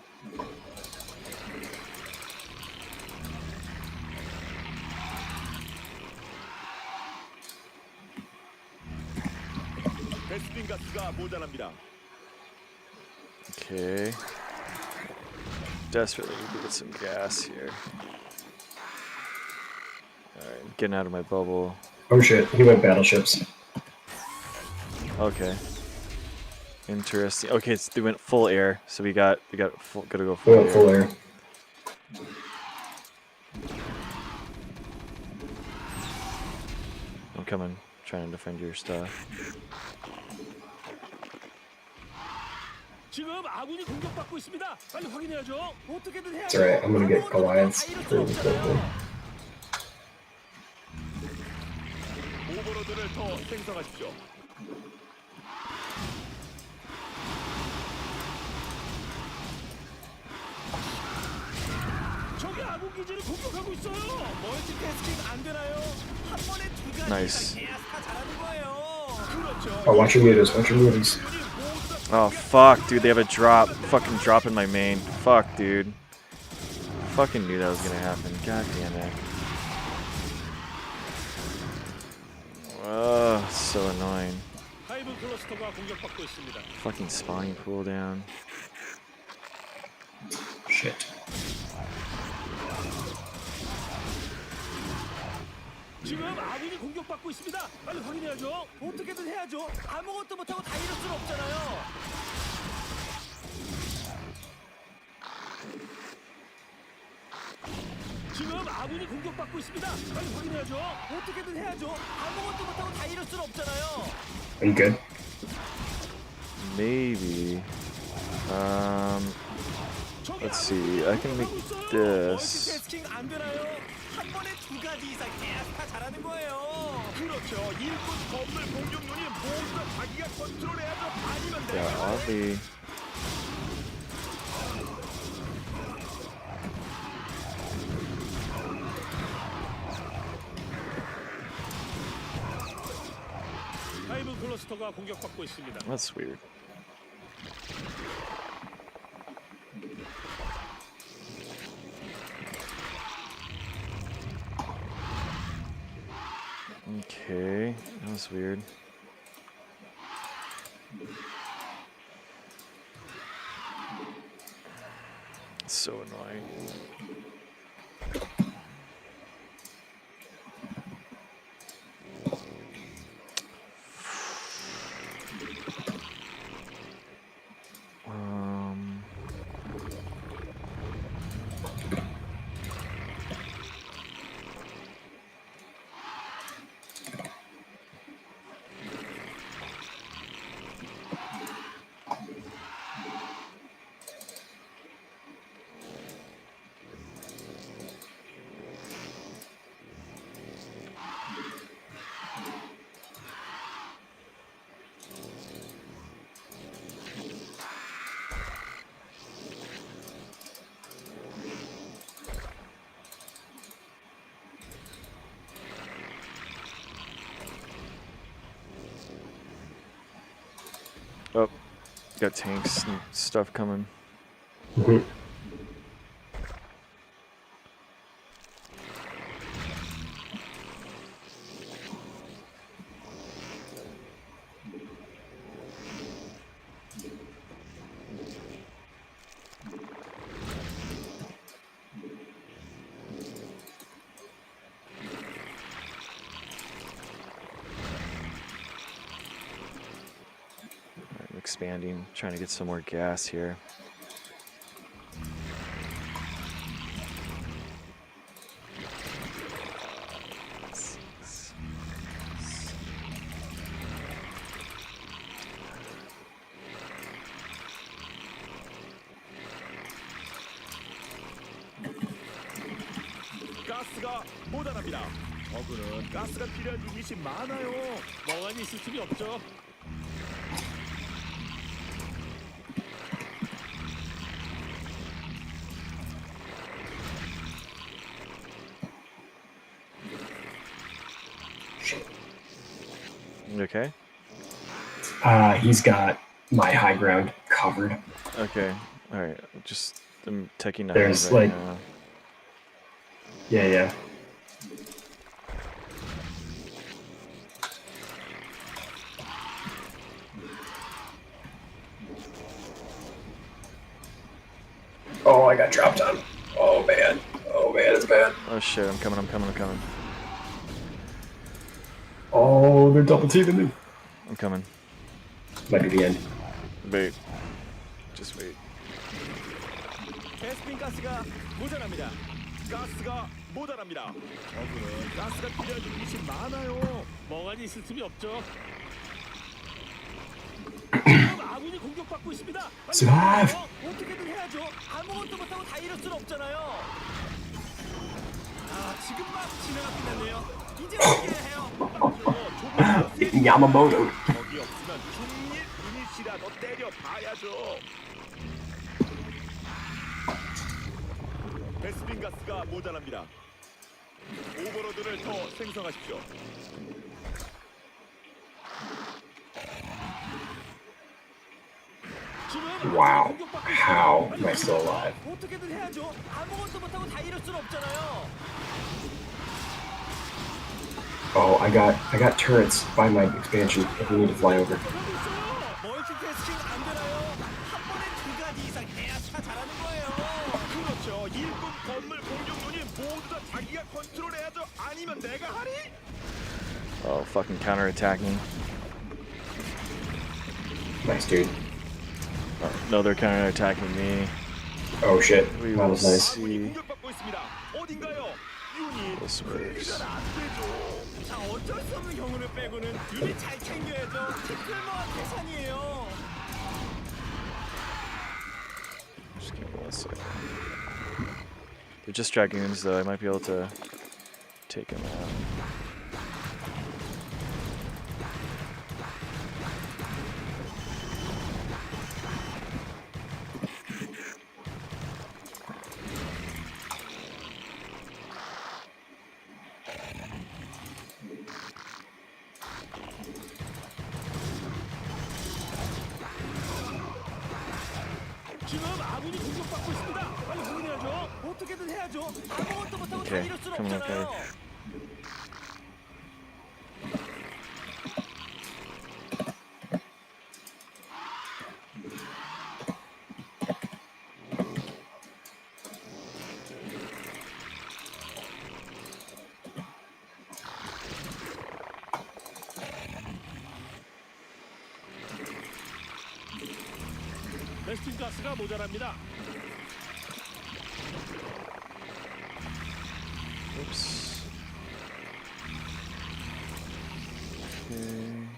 베스핀 가스가 모자랍니다. Okay. Desperately need to get some gas here. Alright, I'm getting out of my bubble. Oh shit, he went battleships. Okay. Interesting. Okay, they went full air, so we got full, gotta go He full went air. full air. I'm coming, trying to defend your stuff. 지금 아군이 공격받고 있습니다. 빨리 확인해야죠. 어떻게든 해야죠. It's alright, I'm gonna get Goliaths really quickly. 오버로드를 더 생성하십시오. 적이 아군 기지를 공격하고 있어요. 멀티태스킹 안 되나요? 한 번에 두 가지 Nice. 다 잘하는 거예요. 그렇죠. Oh, watch your mutas, watch your mutas. Oh fuck, dude, they have a drop. Fucking drop in my main. Fuck, dude. Fucking knew that was gonna happen. God damn it. Oh, so annoying. 하이브 클러스터가 공격받고 있습니다. Fucking spawning pool down. Shit. 지금 아군이 공격받고 있습니다. 빨리 확인해야죠. 어떻게든 해야죠. 아무것도 못하고 다 이럴 순 없잖아요. 지금 아군이 공격받고 있습니다. 빨리 확인해야죠. 어떻게든 해야죠. 아무것도 못하고 다 이럴 순 없잖아요. Are you good? Maybe. Let's see. I can make this. 멀티태스킹 안 되나요? 한 번에 두 가지 이상 계속 다 잘하는 거예요. 그렇죠. 일꾼, 건물, 공격 유닛 모두 다 자기가 컨트롤해야죠. 아니면 Yeah, oddly. 하이브 클러스터가 공격받고 있습니다. That's weird. Okay, that was weird. So annoying. Um, Oh, got tanks and stuff coming. Mhm. expanding, trying to get some more gas here. 가스가 모자랍니다. 저그는 가스가 필요한 유닛이 많아요. 멍하니 있을 틈이 없죠. You okay? He's got my high ground covered. Okay. All right. Just I'm taking. There's right like, now. yeah. Oh, I got dropped on. Oh man, it's bad. Oh shit! I'm coming. Oh, they're double teaming me. I'm coming. Might be the end. Wait. Just wait. 베스핀 가스가 모자랍니다. 가스가 모자랍니다. 저그는 가스가 필요한 유닛이 많아요. 멍하니 있을 틈이 없죠. 지금 아군이 공격받고 있습니다. 빨리 Survive. 해야죠. 어떻게든 해야죠. 아무것도 못하고 다 이럴 순 없잖아요. 아, 지금 막 진화가 끝났네요. 이제 어떻게 해요? Yamamoto. 적이 없으면 중립 유닛이라도 때려 봐야죠. 베스핀 가스가 모자랍니다. 오버로드를 더 생성하십시오. Wow. How am I still alive? 어떻게든 해야죠. 아무것도 못하고 다 이럴 순 없잖아요. Oh, I got turrets by my expansion if we need to fly over. 멀티태스킹 안 되나요? 한 번에 두 가지 이상 해야 차 잘하는 거예요. 그렇죠. 일꾼, 건물, 공격 유닛 모두 다 자기가 컨트롤해야죠. 아니면 내가 하리? Oh, fucking counterattacking. Nice, dude. Oh, no, they're counterattacking me. Oh shit, We that will was nice. see. 공격받고 있습니다. 어딘가요? 유닛. This works. 안 되죠. 자, 어쩔 수 없는 경우를 빼고는 유닛 잘 챙겨야죠. 티끌모아 계산이에요. Just give me 1 second. They're just dragoons, though. I might be able to take them out. 지금 아군이 공격받고 있습니다. 빨리 확인해야죠. 어떻게든 해야죠. 아무것도 못하고 다 Okay, 이럴 순 coming 없잖아요. up, 베스틴 가스가 모자랍니다. Oops. Okay.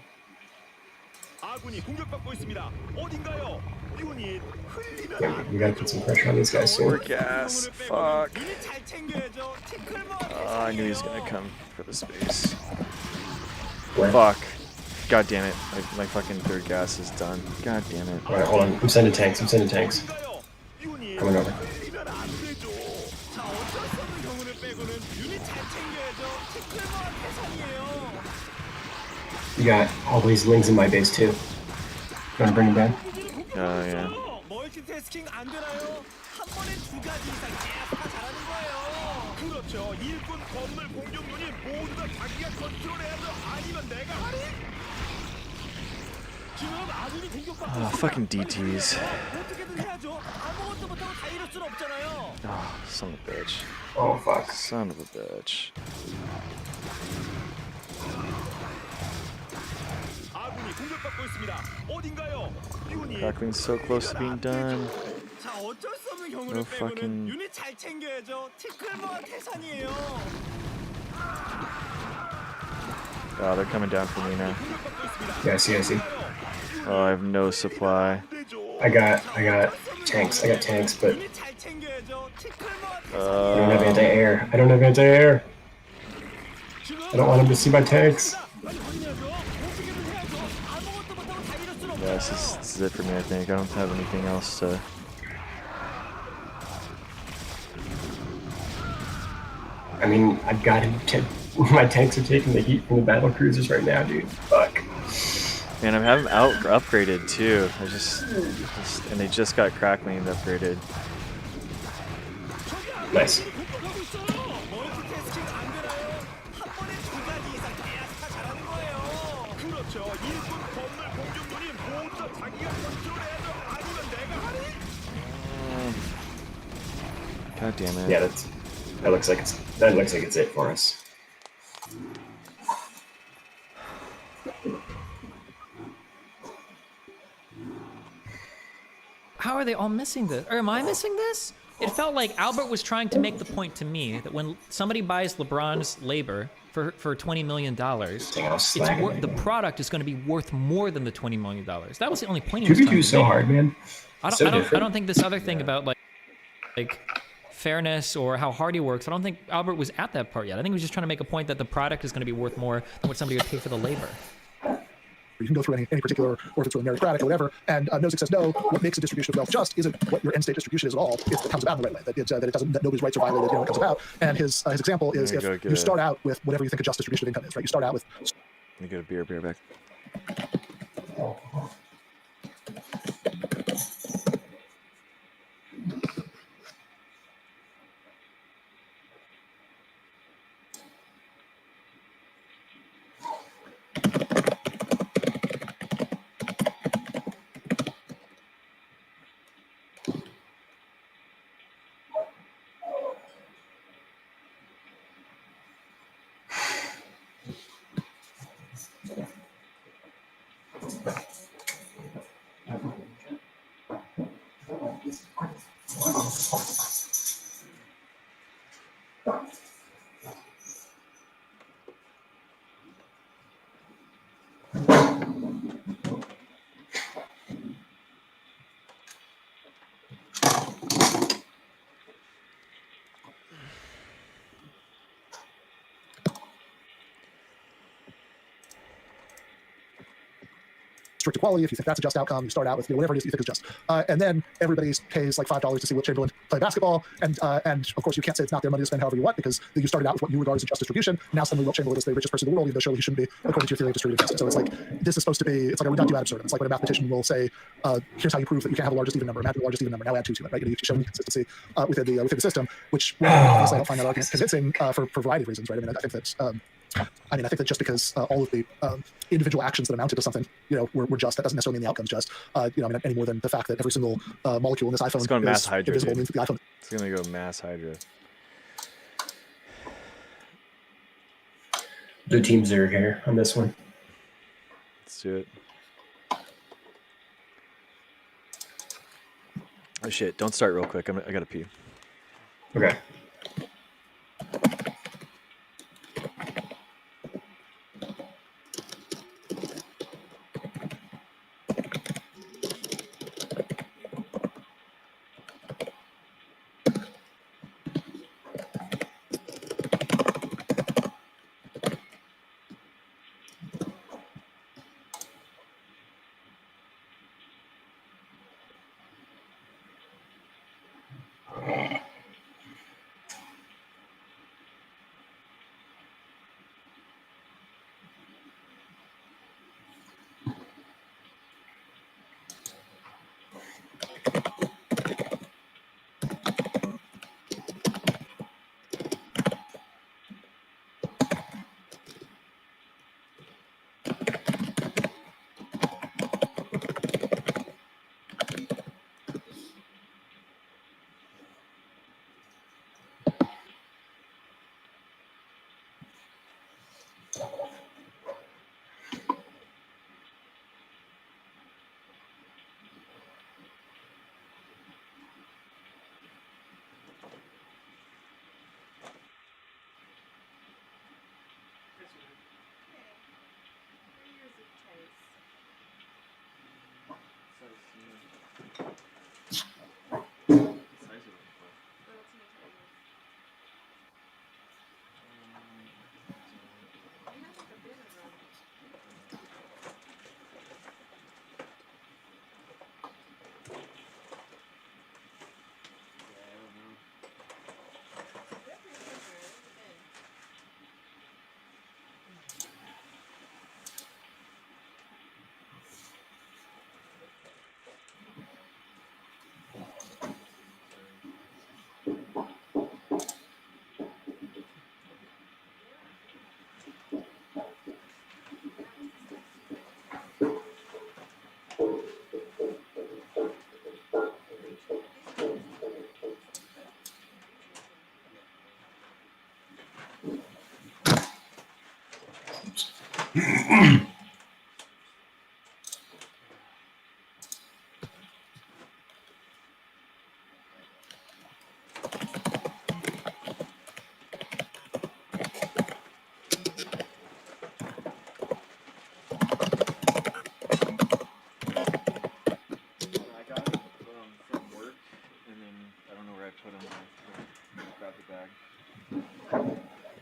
아군이 공격받고 있습니다. 어딘가요? 유닛 흘리면 Yeah, 안 we gotta put some pressure on these guys soon. More gas. Fuck. 유닛 잘 챙겨야죠. 티끌모아 Oh, I knew he was gonna come for the space. Where? Fuck. God damn it. My fucking third gas is done. God damn it. Alright, hold on. I'm sending tanks. 어딘가요? 유닛 Coming over. 흘리면 안 되죠. 자, 어쩔 수 없는 경우를 빼고는 유닛 잘 챙겨야죠. 티끌모아 계산이에요. You got all these lings in my base too. You wanna bring them down? Yeah. 멀티태스킹 안 되나요? 한 번에 두 가지 이상 해야 다 잘하는 거예요. 그렇죠. 일꾼, 건물, 공격 유닛 모두 다 자기가 컨트롤해야죠. 아니면 내가 하리? 지금 아군이 공격받고 Oh, 있습니다. fucking DTs. 어떻게든 해야죠. 아무것도 못하고 다 이럴 순 없잖아요. Oh, son of a bitch. Oh fuck. Son of a bitch. 아군이 공격받고 있습니다. 어딘가요? 유닛. Crackling's so close to being done. 자, 어쩔 수 없는 경우를 No 빼고는 fucking- 유닛 잘 챙겨야죠. 티끌모아 태산이에요. God, they're coming down for me now. 공격받고 있습니다. Yeah, I see. Oh, I have no supply. I got tanks. I got tanks, but 유닛 잘 챙겨야죠. 티끌모아 I don't have Uh, anti-air. I don't have anti-air. I don't want him to see my tanks. 빨리 확인해야죠. 어떻게든 해야죠. 아무것도 못하고 달릴 수는 yeah, this is it for me, I think. I don't have anything else to... I mean, I've got him. My tanks are taking the heat from the battle cruisers right now, dude. Fuck. Man, I'm having out upgraded too. And they just got Crackling and upgraded. Nice. 공격하고 있어요. 멀티태스킹 안 되나요? 한 번에 두 가지 이상 돼야 스타 잘하는 거예요. 그렇죠. 일꾼, 건물, 공격군이 모두 다 자기가 컨트롤해야죠. 아니면 내가 하니? God damn it. Yeah, that looks like it's it for us. How are they all missing this? Or am I missing this? It felt like Albert was trying to make the point to me that when somebody buys LeBron's labor for $20 million, the product is going to be worth more than the $20 million. That was the only point he was trying 2v2 to is so make. hard, man. I don't think this other thing about like fairness or how hard he works, I don't think Albert was at that part yet. I think he was just trying to make a point that the product is going to be worth more than what somebody would pay for the labor. You can go through any particular, or if it's really meritocratic or whatever, and Nozick says, no, what makes a distribution of wealth just isn't what your end state distribution is at all. It's that it comes about in the right way, that nobody's rights are violated, when it comes about. And his example is if you start out with whatever you think a just distribution of income is, right? You start out with... Let me get a beer back. strict equality. If you think that's a just outcome, you start out with whatever it is you think is just. And then everybody pays like $5 to see Wilt Chamberlain play basketball. And of course, you can't say it's not their money to spend however you want, because you started out with what you regard as a just distribution. Now suddenly Wilt Chamberlain is the richest person in the world, even though surely he shouldn't be, according to your theory of distributed justice. So it's like, this is supposed to be, it's like a reductio ad absurdum. It's like when a mathematician will say, here's how you prove that you can't have a largest even number. Imagine the largest even number. Now add 2 to it, right? You show inconsistency within the system, which honestly I don't find that argument convincing for a variety of reasons, right? I mean, I think that I think that just because all of the individual actions that amounted to something, were just, that doesn't necessarily mean the outcome's just. Any more than the fact that every single molecule in this iPhone going mass is hydra, invisible dude. means that the iPhone. It's gonna go mass hydra. Blue teams are here on this one. Let's do it. Oh shit! Don't start real quick. I gotta pee. Okay.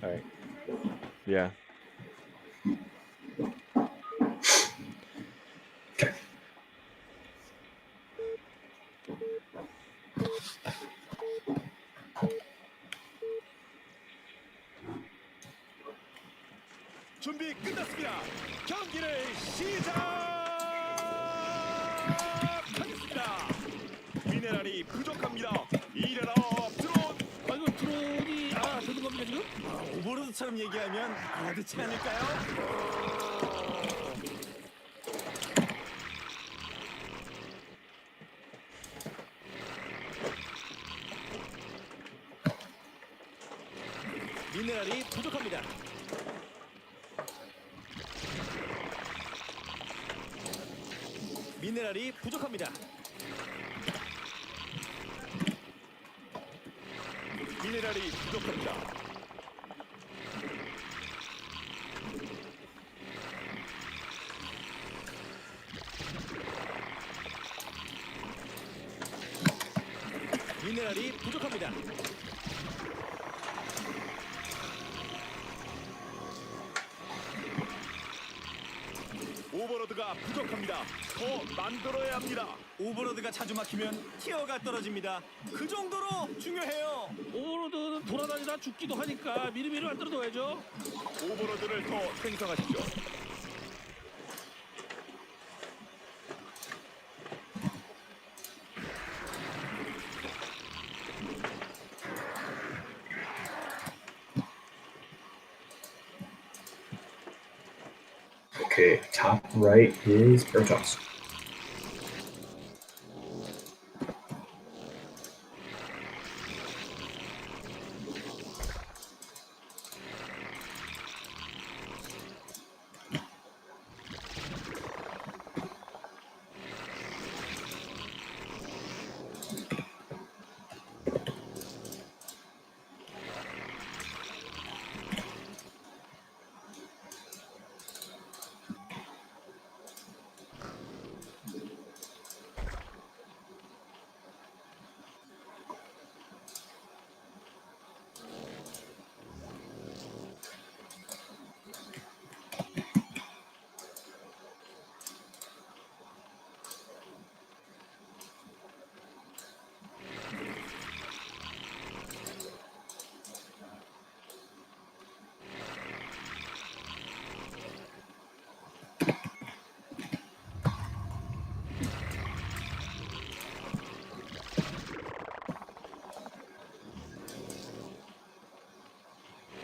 All right. Yeah. 준비 끝났습니다. 경기를 시작하겠습니다. 미네랄이 부족합니다. 이래라 드론. 아이고 드론이 되는 겁니다 지금? 오버로드처럼 얘기하면 알아듣지 않을까요? 미네랄이 부족합니다. 미네랄이 부족합니다. 미네랄이 부족합니다. 미네랄이 부족합니다. 오버로드가 부족합니다. 더 만들어야 합니다. 오버로드가 자주 막히면 티어가 떨어집니다. 그 정도로 중요해요. 오버로드는 돌아다니다 죽기도 하니까 미리미리 만들어둬야죠. 오버로드를 더 생성하십시오. Okay, top right is Protoss.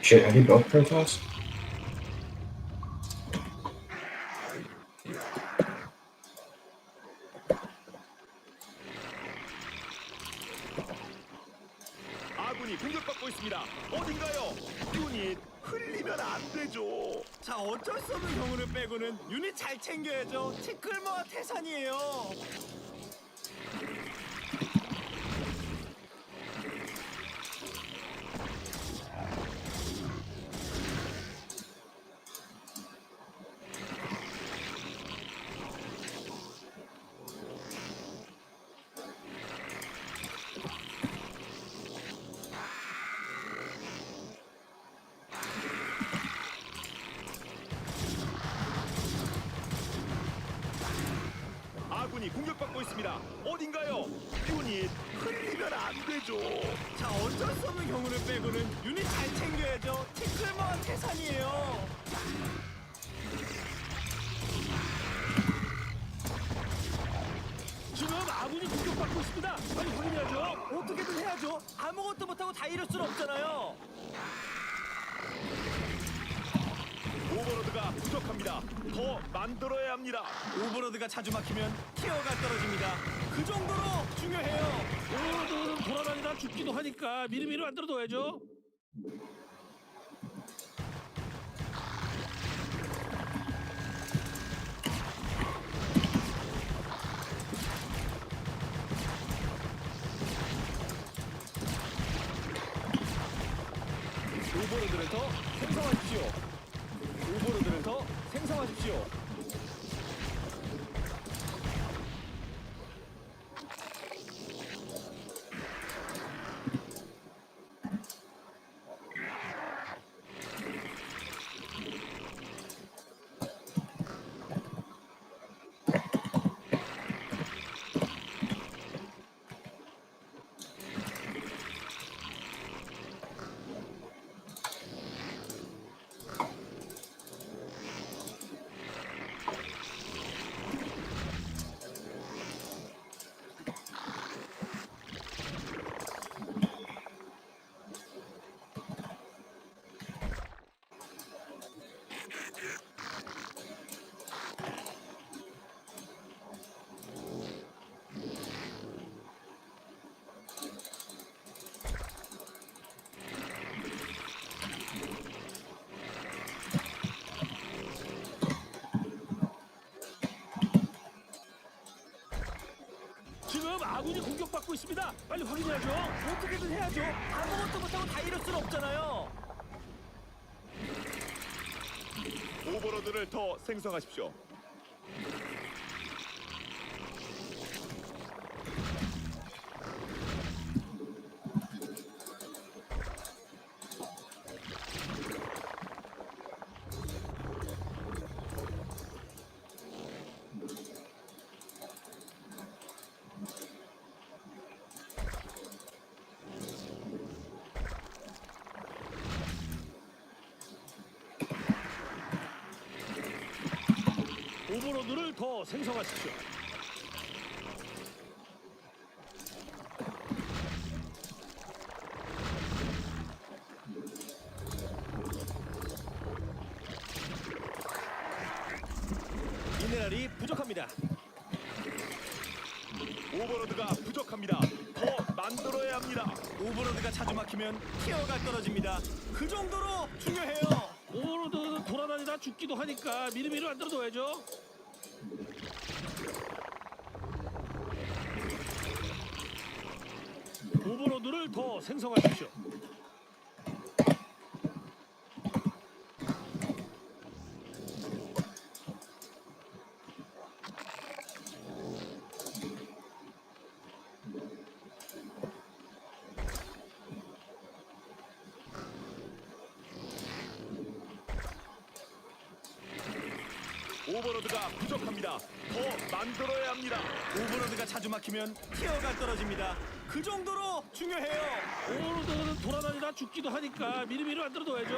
Shit, are they both Protoss? 아군이 공격받고 있습니다. 어딘가요? 유닛 흘리면 안 되죠. 자, 어쩔 수 없는 경우를 빼고는 유닛 잘 챙겨야죠. 티끌모아 태산이에요. 아군이 공격받고 있습니다. 어딘가요? 유닛 흘리면 안 되죠. 자, 어쩔 수 없는 경우를 빼고는 유닛 잘 챙겨야죠. 티끌모아 태산이에요. 지금 아군이 공격받고 있습니다. 빨리 확인해야죠. 어떻게든 해야죠. 아무것도 못하고 다 이럴 수는 없잖아요. 오버로드가 부족합니다. 더 만들어야 합니다. 오버로드가 자주 막히면 티어가 떨어집니다. 그 정도로 중요해요. 오버로드는 돌아다니다 죽기도 하니까 미리미리 만들어둬야죠. 오버로드를 더 생성하십시오. 오버로드를 더 생성하십시오. 지금 아군이 공격받고 있습니다. 빨리 확인해야죠. 어떻게든 해야죠. 아무것도 못하고 다 이럴 수는 없잖아요. 오버로드를 더 생성하십시오. 오버로드를 더 생성하십시오. 미네랄이 부족합니다. 오버로드가 부족합니다. 더 만들어야 합니다. 오버로드가 자주 막히면 티어가 떨어집니다. 그 정도로 중요해요. 오버로드는 돌아다니다 죽기도 하니까 미리미리 만들어둬야죠. 오버로드를 더 생성하십시오. 오버로드가 부족합니다. 더 만들어야 합니다. 오버로드가 자주 막히면 티어가 떨어집니다. 그 정도로 중요해요. 오버로드는 돌아다니다 죽기도 하니까 미리미리 만들어둬야죠.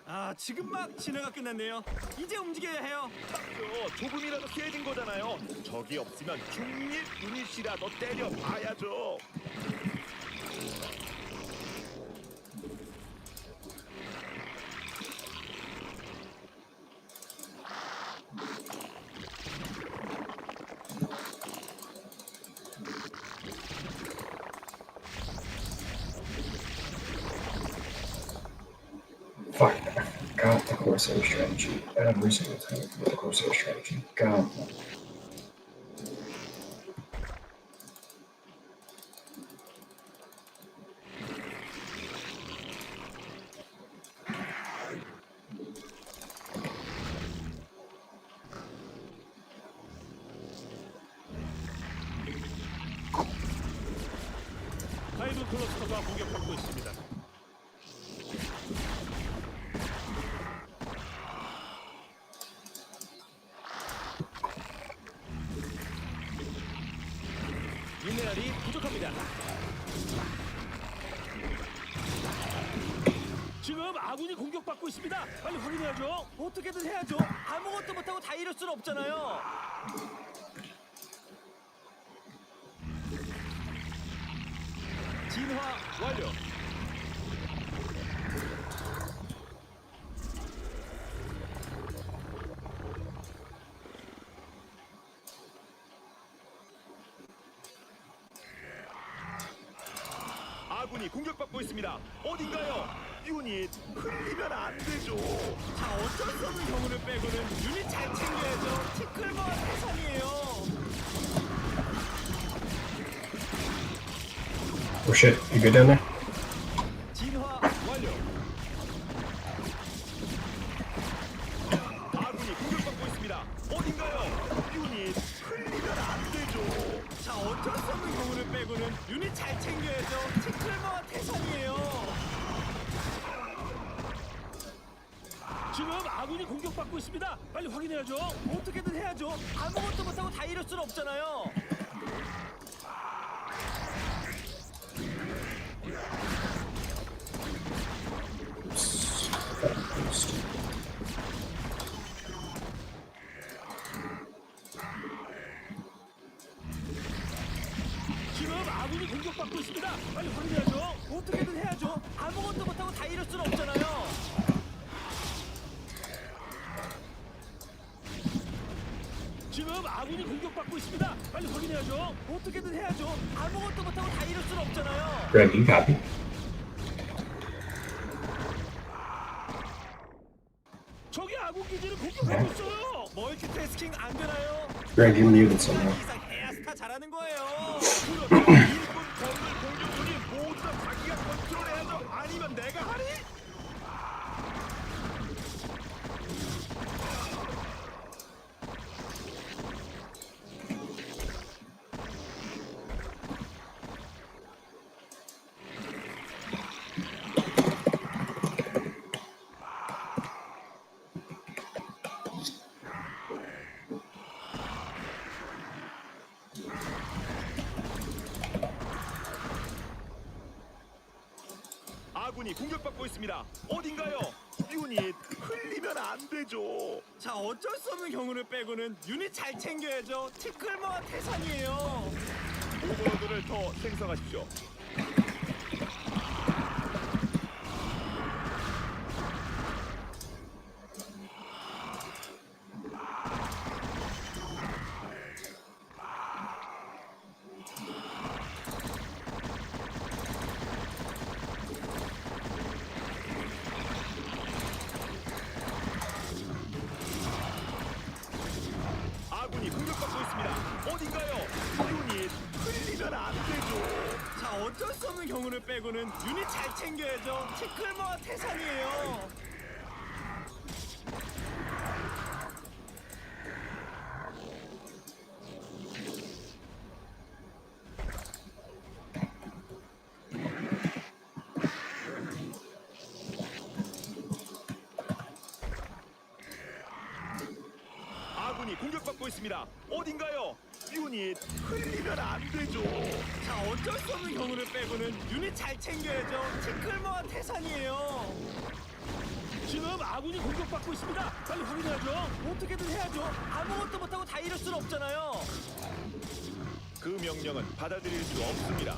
아, 지금 막 진화가 끝났네요. 이제 움직여야 해요. 맞죠. 조금이라도 세진 거잖아요. 적이 없으면 중립 유닛이라도 때려봐야죠. Fuck, I forgot the Corsair strategy every single time with the Corsair strategy. God. 있습니다. 지금 아군이 공격받고 있습니다. 빨리 확인해야죠. 어떻게든 해야죠. 아무것도 못하고 다 이럴 수는 없잖아요. 진화 완료. 아군이 공격받고 있습니다. 어딘가요? 유닛 흘리면 안 되죠. 자, 어쩔 수 없는 경우를 빼고는 유닛 잘 챙겨야죠. 티끌모아 태산이에요. Oh shit, you good down there? 진화 완료. 아군이 공격받고 있습니다. 어딘가요? 유닛 흘리면 안 되죠. 자, 어쩔 수 없는 경우를 빼고는 유닛 잘 챙겨야죠. 티끌모아 태산이에요. 지금 아군이 공격받고 있습니다. 빨리 확인해야죠. 어떻게든 해야죠. 아무것도 못하고 다 이럴 수는 없잖아요. 지금 아군이 공격받고 있습니다. 빨리 확인해야죠. 어떻게든 해야죠. 아무것도 못하고 다 이럴 수는 없잖아요. 지금 아군이 공격받고 있습니다. 빨리 확인해야죠. 어떻게든 해야죠. 아무것도 못하고 다 이럴 수는 없잖아요. Greg, you copy? 저기 아군 기지를 공격하고 있어요. 멀티태스킹 안 되나요? Greg, you're muted somehow. 이상 해야 스타 잘하는 거예요. 그렇죠. 일본 건물 공격군이 모두 다 자기가 컨트롤해야죠. 아니면 내가 하리? 아군이 공격받고 있습니다. 어딘가요? 유닛 흘리면 안 되죠. 자, 어쩔 수 없는 경우를 빼고는 유닛 잘 챙겨야죠. 티끌모아 태산이에요. 오버로드를 더 생성하십시오. 아군이 공격받고 있습니다. 어딘가요? 유닛 흘리면 안 되죠. 자, 어쩔 수 없는 경우를 빼고는 유닛 잘 챙겨야죠. 티끌모아 태산이에요. 아군이 공격받고 있습니다. 어딘가요? 유닛 흘리면 안 되죠. 자, 어쩔 수 없는 경우를 빼고는 유닛 잘 챙겨야죠. 티끌모아 태산이에요. 지금 아군이 공격받고 있습니다. 빨리 확인해야죠. 어떻게든 해야죠. 아무것도 못하고 다 이럴 수는 없잖아요. 그 명령은 받아들일 수 없습니다.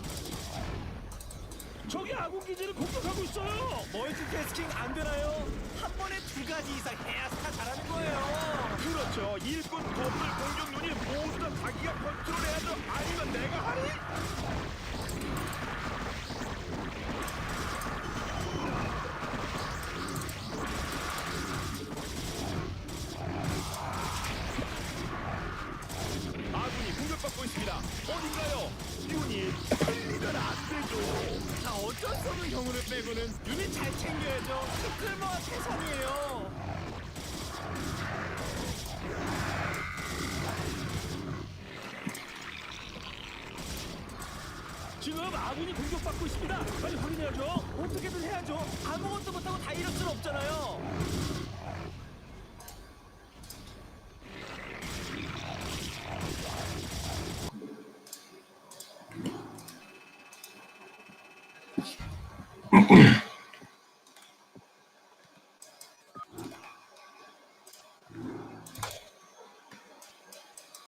저기 아군 기지를 공격하고 있어요. 멀티태스킹 안 되나요? 한 번에 두 가지 이상 해야 스타 잘하는 거예요. 그렇죠. 일꾼 건물 공격 유닛 모두 다 자기가 컨트롤해야죠. 아니면 내가 하리? 아군이 공격받고 있습니다. 어딘가요? 유닛 흘리면 안 되죠. 자, 어쩔 수 없는 경우를 빼고는 유닛 잘 챙겨야죠. 티끌모아 태산이에요. 지금 아군이 공격받고 있습니다. 빨리 확인해야죠. 어떻게든 해야죠. 아무것도 못하고 다 이럴 수는 없잖아요.